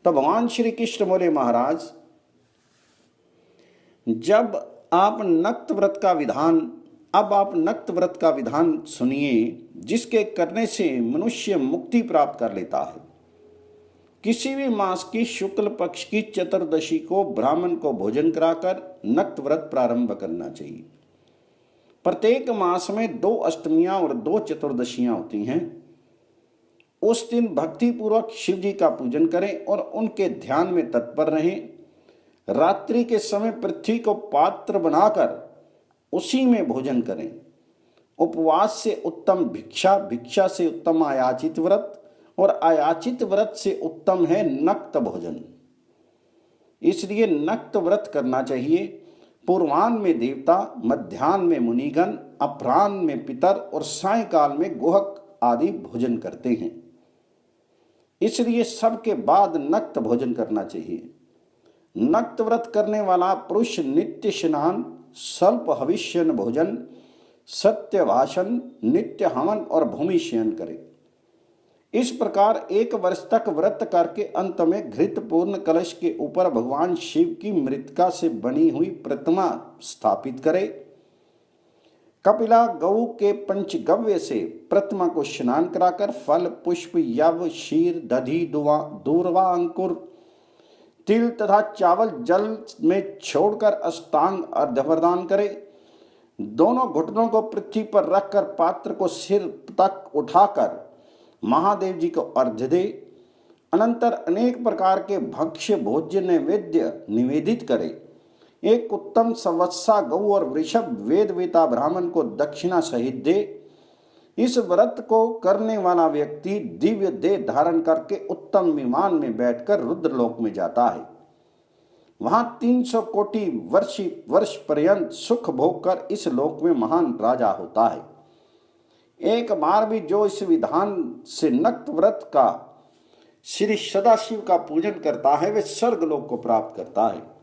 तो भगवान श्री कृष्ण बोले, महाराज जब आप नक्त व्रत का विधान अब आप नक्त व्रत का विधान सुनिए, जिसके करने से मनुष्य मुक्ति प्राप्त कर लेता है। किसी भी मास की शुक्ल पक्ष की चतुर्दशी को ब्राह्मण को भोजन कराकर नक्त व्रत प्रारंभ करना चाहिए। प्रत्येक मास में 2 अष्टमियां और 2 चतुर्दशियां होती हैं। उस दिन भक्ति पूर्वक शिव जी का पूजन करें और उनके ध्यान में तत्पर रहें। रात्रि के समय पृथ्वी को पात्र बनाकर उसी में भोजन करें। उपवास से उत्तम भिक्षा, भिक्षा से उत्तम आयाचित व्रत और आयाचित व्रत से उत्तम है नक्त भोजन। इसलिए नक्त व्रत करना चाहिए। पूर्वाह्न में देवता, मध्याह्न में मुनिगण, अपराह्न में पितर और सायंकाल में गुहक आदि भोजन करते हैं। इसलिए सबके बाद नक्त भोजन करना चाहिए। नक्त व्रत करने वाला पुरुष नित्य स्नान, स्वल्प हविष्यन भोजन, सत्य भाषण, नित्य हवन और भूमि शयन करे। इस प्रकार 1 वर्ष तक व्रत करके अंत में घृत पूर्ण कलश के ऊपर भगवान शिव की मृतिका से बनी हुई प्रतिमा स्थापित करे। कपिला गऊ के पंचगव्य से प्रतिमा को स्नान कराकर फल, पुष्प, यव, क्षीर, दधि, दूर्वा, अंकुर, तिल तथा चावल जल में छोड़कर अष्टांग अर्घ्य प्रदान करे। दोनों घुटनों को पृथ्वी पर रखकर पात्र को सिर तक उठाकर महादेव जी को अर्घ्य दे। अनंतर अनेक प्रकार के भक्ष्य भोज्य नैवेद्य निवेदित करे। एक उत्तम संवत्सा गऊ और वृषभ वेद वेता ब्राह्मण को दक्षिणा सहित दे। इस व्रत को करने वाला व्यक्ति दिव्य देह धारण करके उत्तम विमान में बैठकर रुद्रलोक में जाता है। वहां 300 कोटि वर्ष पर्यंत सुख भोग कर इस लोक में महान राजा होता है। एक बार भी जो इस विधान से नक्त व्रत का श्री सदाशिव का पूजन करता है, वह स्वर्ग लोक को प्राप्त करता है।